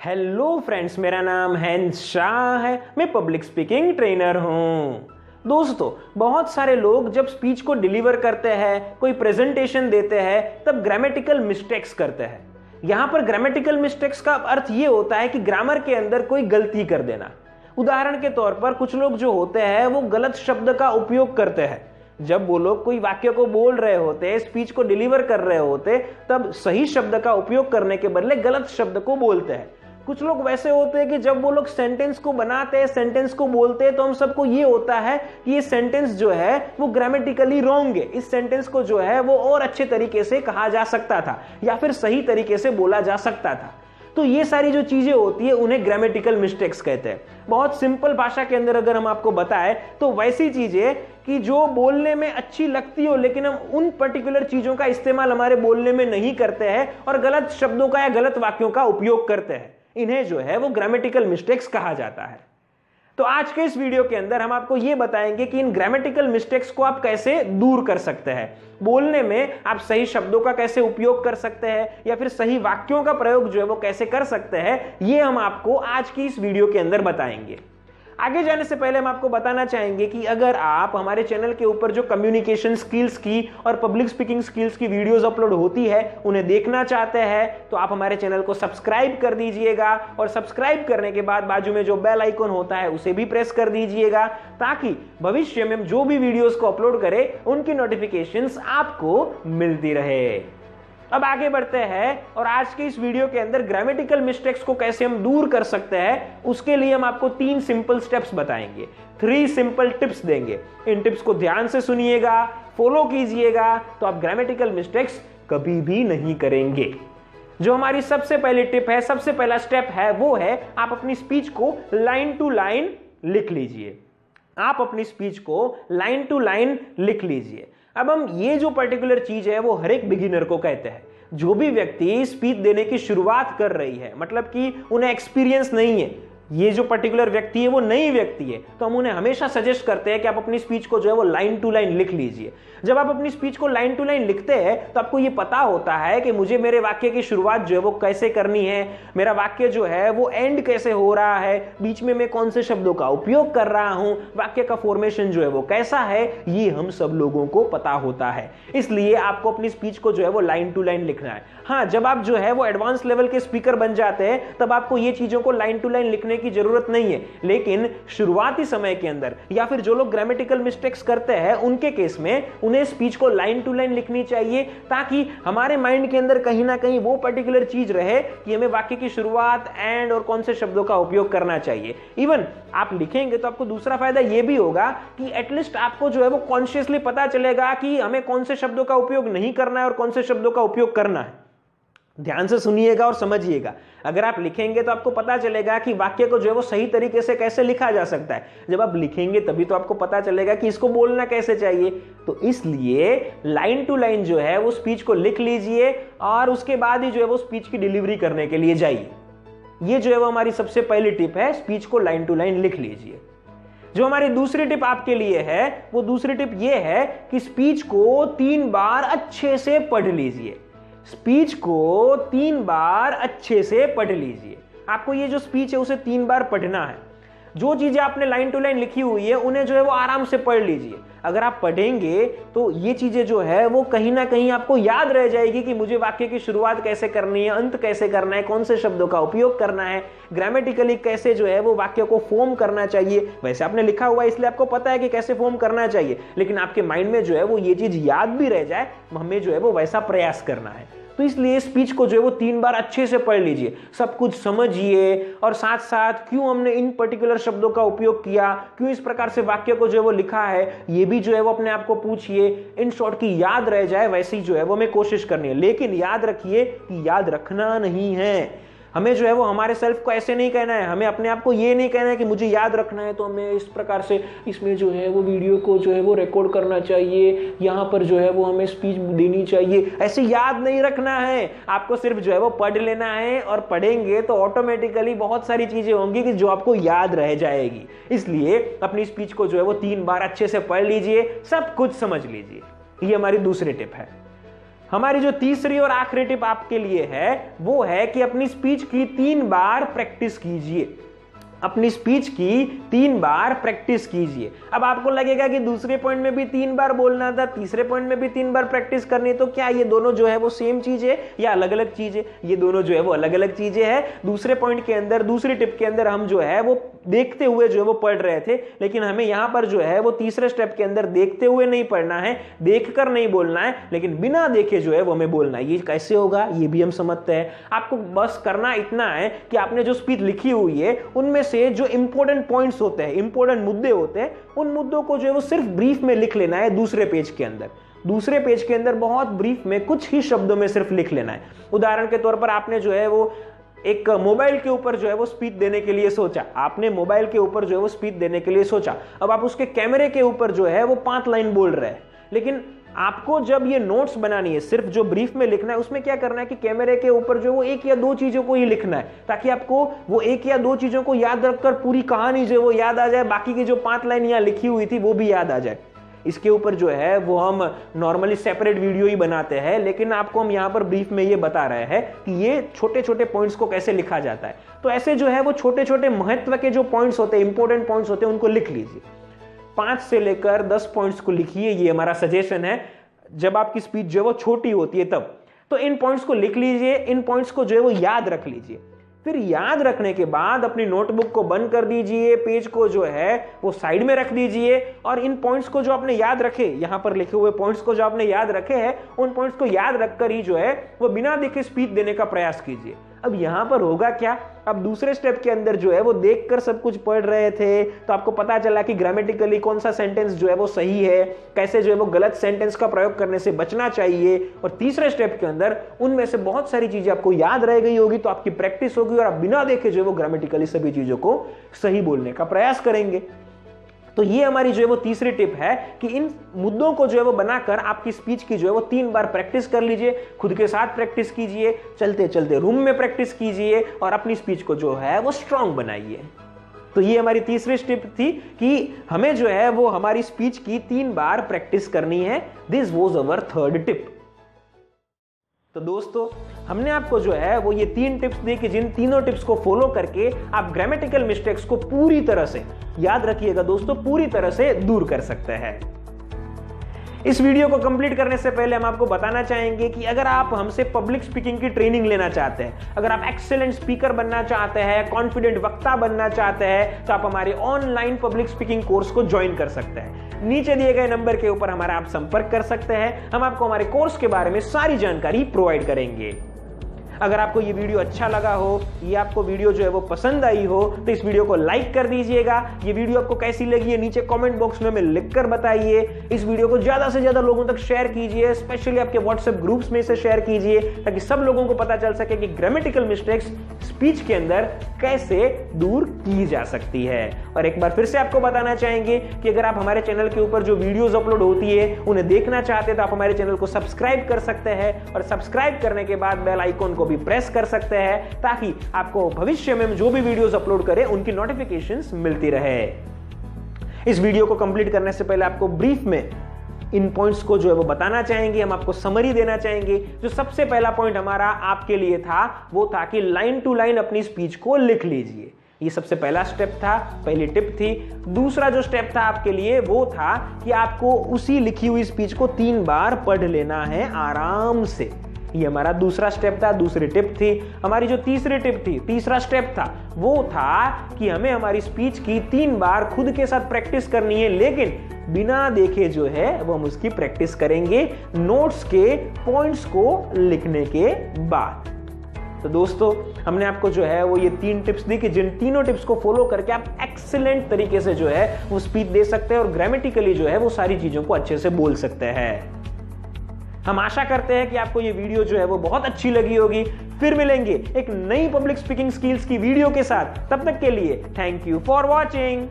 Hello friends, मेरा नाम hence Shah है। मैं पब्लिक स्पीकिंग ट्रेनर हूं। दोस्तों, बहुत सारे लोग जब स्पीच को डिलीवर करते हैं, कोई प्रेजेंटेशन देते हैं, तब ग्रामेटिकल मिस्टेक्स करते हैं। यहां पर ग्रामेटिकल मिस्टेक्स का अर्थ ये होता है कि ग्रामर के अंदर कोई गलती कर देना। उदाहरण के तौर पर कुछ लोग जो होते हैं वो गलत शब्द का उपयोग करते हैं। जब वो लोग कोई वाक्य को बोल रहे होते, स्पीच को डिलीवर कर रहे होते, तब सही शब्द का उपयोग करने के बदले गलत शब्द को बोलते हैं। कुछ लोग वैसे होते हैं कि जब वो लोग सेंटेंस को बनाते हैं, सेंटेंस को बोलते हैं, तो हम सबको ये होता है कि ये सेंटेंस जो है वो ग्रामेटिकली रॉन्ग है, इस सेंटेंस को जो है वो और अच्छे तरीके से कहा जा सकता था या फिर सही तरीके से बोला जा सकता था। तो ये सारी जो चीजें होती है उन्हें ग्रामेटिकल मिस्टेक्स कहते हैं। बहुत सिंपल भाषा के अंदर अगर हम आपको बताएं तो वैसी चीजें कि जो बोलने में अच्छी लगती हो लेकिन हम उन पर्टिकुलर चीजों का इस्तेमाल हमारे बोलने में नहीं करते हैं और गलत शब्दों का या गलत वाक्यों का उपयोग करते हैं, इन्हें जो है वो ग्रामेटिकल मिस्टेक्स कहा जाता है। तो आज के इस वीडियो के अंदर हम आपको यह बताएंगे कि इन ग्रामेटिकल मिस्टेक्स को आप कैसे दूर कर सकते हैं। बोलने में आप सही शब्दों का कैसे उपयोग कर सकते हैं या फिर सही वाक्यों का प्रयोग जो है वो कैसे कर सकते हैं, ये हम आपको आज की इस वीडियो के अंदर बताएंगे। आगे जाने से पहले हम आपको बताना चाहेंगे कि अगर आप हमारे चैनल के ऊपर जो कम्युनिकेशन स्किल्स की और पब्लिक स्पीकिंग स्किल्स की वीडियोस अपलोड होती है उन्हें देखना चाहते हैं तो आप हमारे चैनल को सब्सक्राइब कर दीजिएगा और सब्सक्राइब करने के बाद बाजू में जो बेल आइकन होता है उसे भी प्रेस कर दीजिएगा ताकि भविष्य में हम जो भी वीडियोस को अपलोड करें उनकी नोटिफिकेशंस आपको मिलती रहे। अब आगे बढ़ते हैं और आज के इस वीडियो के अंदर ग्रामेटिकल मिस्टेक्स को कैसे हम दूर कर सकते हैं उसके लिए हम आपको 3 सिंपल स्टेप्स बताएंगे, 3 सिंपल टिप्स देंगे। इन टिप्स को ध्यान से सुनिएगा, फॉलो कीजिएगा तो आप ग्रामेटिकल मिस्टेक्स कभी भी नहीं करेंगे। जो हमारी सबसे पहली टिप है, सबसे पहला स्टेप है, वो है आप अपनी स्पीच को लाइन टू लाइन लिख लीजिए। आप अपनी स्पीच को लाइन टू लाइन लिख लीजिए। अब हम ये जो पर्टिकुलर चीज है वो हर एक बिगिनर को कहते हैं। जो भी व्यक्ति स्पीच देने की शुरुआत कर रही है, मतलब कि उन्हें एक्सपीरियंस नहीं है, ये जो पर्टिकुलर व्यक्ति है वो नई व्यक्ति है, तो हम उन्हें हमेशा सजेस्ट करते हैं कि आप अपनी स्पीच को जो है वो लाइन टू लाइन लिख लीजिए। जब आप अपनी स्पीच को लाइन टू लाइन लिखते हैं तो आपको ये पता होता है कि मुझे मेरे वाक्य की शुरुआत जो है वो कैसे करनी है, मेरा वाक्य जो है वो एंड कैसे हो रहा है, बीच में मैं कौन से शब्दों का उपयोग कर रहा हूं, वाक्य का फॉर्मेशन जो है वो कैसा है, ये हम सब लोगों को पता होता है। इसलिए आपको अपनी स्पीच को जो है वो लाइन टू लाइन लिखना है। हाँ, जब आप जो है वो एडवांस लेवल के स्पीकर बन जाते हैं तब आपको ये चीजों को लाइन टू लाइन लिखने की जरूरत नहीं है, लेकिन शुरुआती समय के अंदर या फिर जो लोग ग्रामेटिकल मिस्टेक्स करते हैं उनके केस में उन्हें स्पीच को लाइन टू लाइन लिखनी चाहिए ताकि हमारे माइंड के अंदर कहीं ना कहीं वो पर्टिकुलर चीज रहे कि हमें वाक्य की शुरुआत, एंड और कौन से शब्दों का उपयोग करना चाहिए। इवन आप लिखेंगे तो आपको दूसरा फायदा यह भी होगा कि एटलीस्ट आपको जो है वो कॉन्शियसली पता चलेगा कि हमें कौन से शब्दों का उपयोग नहीं करना है और कौन से शब्दों का उपयोग करना है। ध्यान से सुनिएगा और समझिएगा। अगर आप लिखेंगे तो आपको पता चलेगा कि वाक्य को जो है वो सही तरीके से कैसे लिखा जा सकता है। जब आप लिखेंगे तभी तो आपको पता चलेगा कि इसको बोलना कैसे चाहिए। तो इसलिए लाइन टू लाइन जो है वो स्पीच को लिख लीजिए और उसके बाद ही जो है वो स्पीच की डिलीवरी करने के लिए जाइए। ये जो है वो हमारी सबसे पहली टिप है, स्पीच को लाइन टू लाइन लिख लीजिए। जो हमारी दूसरी टिप आपके लिए है वो दूसरी टिप ये है कि स्पीच को 3 बार अच्छे से पढ़ लीजिए। स्पीच को 3 बार अच्छे से पढ़ लीजिए। आपको ये जो स्पीच है उसे 3 बार पढ़ना है। जो चीजें आपने लाइन टू लाइन लिखी हुई है उन्हें जो है वो आराम से पढ़ लीजिए। अगर आप पढ़ेंगे तो ये चीजें जो है वो कहीं ना कहीं आपको याद रह जाएगी कि मुझे वाक्य की शुरुआत कैसे करनी है, अंत कैसे करना है, कौन से शब्दों का उपयोग करना है, ग्रामेटिकली कैसे जो है वो वाक्य को फॉर्म करना चाहिए। वैसे आपने लिखा हुआ है इसलिए आपको पता है कि कैसे फॉर्म करना चाहिए, लेकिन आपके माइंड में जो है वो ये चीज याद भी रह जाए, हमें जो है वो वैसा प्रयास करना है। तो इसलिए स्पीच को जो है वो 3 बार अच्छे से पढ़ लीजिए, सब कुछ समझिए और साथ साथ क्यों हमने इन पर्टिकुलर शब्दों का उपयोग किया, क्यों इस प्रकार से वाक्य को जो है वो लिखा है, ये भी जो है वो अपने आप को पूछिए। इन शॉर्ट की याद रह जाए वैसे ही जो है वो हमें कोशिश करनी है, लेकिन याद रखिए कि याद रखना नहीं है। हमें जो है वो हमारे सेल्फ को ऐसे नहीं कहना है, हमें अपने आप को ये नहीं कहना है कि मुझे याद रखना है तो हमें इस प्रकार से इसमें जो है वो वीडियो को जो है वो रिकॉर्ड करना चाहिए, यहाँ पर जो है वो हमें स्पीच देनी चाहिए। ऐसे याद नहीं रखना है, आपको सिर्फ जो है वो पढ़ लेना है और पढ़ेंगे तो ऑटोमेटिकली बहुत सारी चीजें होंगी कि जो आपको याद रह जाएगी। इसलिए अपनी स्पीच को जो है वो 3 बार अच्छे से पढ़ लीजिए, सब कुछ समझ लीजिए। ये हमारी दूसरी टिप है। हमारी जो तीसरी और आखिरी टिप आपके लिए है वो है कि अपनी स्पीच की 3 बार प्रैक्टिस कीजिए। अपनी स्पीच की 3 बार प्रैक्टिस कीजिए। अब आपको लगेगा कि दूसरे पॉइंट में भी 3 बार बोलना था, तीसरे पॉइंट में भी 3 बार प्रैक्टिस करनी, तो क्या ये दोनों जो है वो सेम चीज है या अलग अलग चीज है? ये दोनों जो है वो अलग अलग चीजें हैं। दूसरे पॉइंट के अंदर, दूसरी टिप के अंदर हम जो है वो देखते हुए जो है वो पढ़ रहे थे, लेकिन हमें यहां पर जो है वो तीसरे स्टेप के अंदर देखते हुए नहीं पढ़ना है, देखकर नहीं बोलना है, लेकिन बिना देखे जो है वो हमें बोलना है। ये कैसे होगा ये भी हम समझते हैं। आपको बस करना इतना है कि आपने जो स्पीच लिखी हुई है उनमें से जो इंपॉर्टेंट पॉइंट्स होते हैं, इंपॉर्टेंट मुद्दे होते हैं, उन मुद्दों को जो है वो सिर्फ ब्रीफ में लिख लेना है दूसरे पेज के अंदर। दूसरे पेज के अंदर बहुत ब्रीफ में कुछ ही शब्दों में सिर्फ लिख लेना है। उदाहरण के तौर पर आपने जो है वो एक मोबाइल के ऊपर जो है वो स्पीच देने के लिए सोचा, आपने मोबाइल के ऊपर जो है वो स्पीच देने के लिए सोचा। अब आप उसके कैमरे के ऊपर जो है वो 5 लाइन बोल रहे हैं, लेकिन आपको जब ये नोट्स बनानी है, सिर्फ जो ब्रीफ में लिखना है, उसमें क्या करना है कि कैमरे के ऊपर जो वो 1 या 2 चीजों को ही लिखना है, ताकि आपको वो 1 या 2 चीजों को याद रखकर पूरी कहानी जो है वो याद आ जाए, बाकी की जो 5 लाइन यहाँ लिखी हुई थी वो भी याद आ जाए। इसके ऊपर जो है वो हम नॉर्मली सेपरेट वीडियो ही बनाते हैं, लेकिन आपको हम यहाँ पर ब्रीफ में ये बता रहे हैं कि ये छोटे छोटे पॉइंट्स को कैसे लिखा जाता है। तो ऐसे जो है वो छोटे छोटे महत्व के जो पॉइंट्स होते हैं, इंपॉर्टेंट पॉइंट्स होते हैं, उनको लिख लीजिए। 5 से लेकर 10 पॉइंट्स को लिखिए, ये हमारा सजेशन है। जब आपकी स्पीच जो है वो छोटी होती है तब तो इन पॉइंट्स को लिख लीजिए, इन पॉइंट्स को जो है वो याद रख लीजिए। फिर याद रखने के बाद अपनी नोटबुक को बंद कर दीजिए, पेज को जो है वो साइड में रख दीजिए, और इन पॉइंट्स को जो आपने याद रखे, यहां पर लिखे हुए पॉइंट्स को जो आपने याद रखे हैं, उन पॉइंट्स को याद रखकर ही जो है वो बिना देखे स्पीच देने का प्रयास कीजिए। अब यहां पर होगा क्या, अब दूसरे स्टेप के अंदर जो है वो देखकर सब कुछ पढ़ रहे थे, तो आपको पता चला कि ग्रामेटिकली कौन सा सेंटेंस जो है वो सही है, कैसे जो है वो गलत सेंटेंस का प्रयोग करने से बचना चाहिए। और तीसरे स्टेप के अंदर उनमें से बहुत सारी चीजें आपको याद रह गई होगी, तो आपकी प्रैक्टिस होगी और आप बिना देखे जो है वो ग्रामेटिकली सभी चीजों को सही बोलने का प्रयास करेंगे। तो ये हमारी जो है वो तीसरी टिप है कि इन मुद्दों को जो है वो बनाकर आपकी स्पीच की जो है वो 3 बार प्रैक्टिस कर लीजिए। खुद के साथ प्रैक्टिस कीजिए, चलते चलते रूम में प्रैक्टिस कीजिए और अपनी स्पीच को जो है वो स्ट्रांग बनाइए। तो ये हमारी तीसरी टिप थी कि हमें जो है वो हमारी स्पीच की 3 बार प्रैक्टिस करनी है। This was our third tip. तो दोस्तों, हमने आपको जो है वो ये 3 टिप्स दी कि जिन तीनों टिप्स को फॉलो करके आप ग्रामेटिकल मिस्टेक्स को पूरी तरह से, याद रखिएगा दोस्तों, पूरी तरह से दूर कर सकते हैं। इस वीडियो को कंप्लीट करने से पहले हम आपको बताना चाहेंगे कि अगर आप हमसे पब्लिक स्पीकिंग की ट्रेनिंग लेना चाहते हैं, अगर आप एक्सीलेंट स्पीकर बनना चाहते हैं, कॉन्फिडेंट वक्ता बनना चाहते हैं, तो आप हमारे ऑनलाइन पब्लिक स्पीकिंग कोर्स को ज्वाइन कर सकते हैं। नीचे दिए गए नंबर के ऊपर हमारा आप संपर्क कर सकते हैं। हम आपको हमारे कोर्स के बारे में सारी जानकारी प्रोवाइड करेंगे। अगर आपको ये वीडियो अच्छा लगा हो, ये आपको वीडियो जो है वो पसंद आई हो, तो इस वीडियो को लाइक कर दीजिएगा। ये वीडियो आपको कैसी लगी है नीचे कमेंट बॉक्स में हमें लिखकर बताइए। इस वीडियो को ज्यादा से ज्यादा लोगों तक शेयर कीजिए, स्पेशली आपके व्हाट्सएप ग्रुप्स में इसे शेयर कीजिए, ताकि सब लोगों को पता चल सके कि ग्रामेटिकल मिस्टेक्स स्पीच के अंदर कैसे दूर की जा सकती है। और एक बार फिर से आपको बताना चाहेंगे कि अगर आप हमारे चैनल के ऊपर जो वीडियोस अपलोड होती है उन्हें देखना चाहते हैं, तो आप हमारे चैनल को सब्सक्राइब कर सकते हैं, और सब्सक्राइब करने के बाद बेल आइकन को भी प्रेस कर सकते हैं, ताकि आपको भविष्य में जो भी वीडियोस अपलोड करें उनकी नोटिफिकेशंस मिलती रहे। इस वीडियो को कंप्लीट करने से पहले आपको ब्रीफ में इन पॉइंट्स को जो है वो बताना चाहेंगे, हम आपको समरी देना चाहेंगे। जो सबसे पहला पॉइंट हमारा आपके लिए था वो था कि लाइन टू लाइन अपनी स्पीच को लिख लीजिए। ये सबसे पहला स्टेप था, पहली टिप थी। दूसरा जो स्टेप था आपके लिए वो था कि आपको उसी लिखी हुई स्पीच को 3 बार पढ़ लेना है आराम से। ये हमारा दूसरा स्टेप था, दूसरी टिप थी। हमारी जो तीसरी टिप थी, तीसरा स्टेप था, वो था कि हमें हमारी स्पीच की 3 बार खुद के साथ प्रैक्टिस करनी है, लेकिन बिना देखे जो है वो हम उसकी प्रैक्टिस करेंगे नोट्स के पॉइंट्स को लिखने के बाद। तो दोस्तों, हमने आपको जो है वो ये 3 टिप्स दी कि जिन तीनों टिप्स को फॉलो करके आप एक्सीलेंट तरीके से जो है वो स्पीच दे सकते हैं और ग्रामेटिकली जो है वो सारी चीजों को अच्छे से बोल सकते हैं। हम आशा करते हैं कि आपको ये वीडियो जो है वो बहुत अच्छी लगी होगी। फिर मिलेंगे एक नई पब्लिक स्पीकिंग स्किल्स की वीडियो के साथ। तब तक के लिए थैंक यू फॉर वॉचिंग।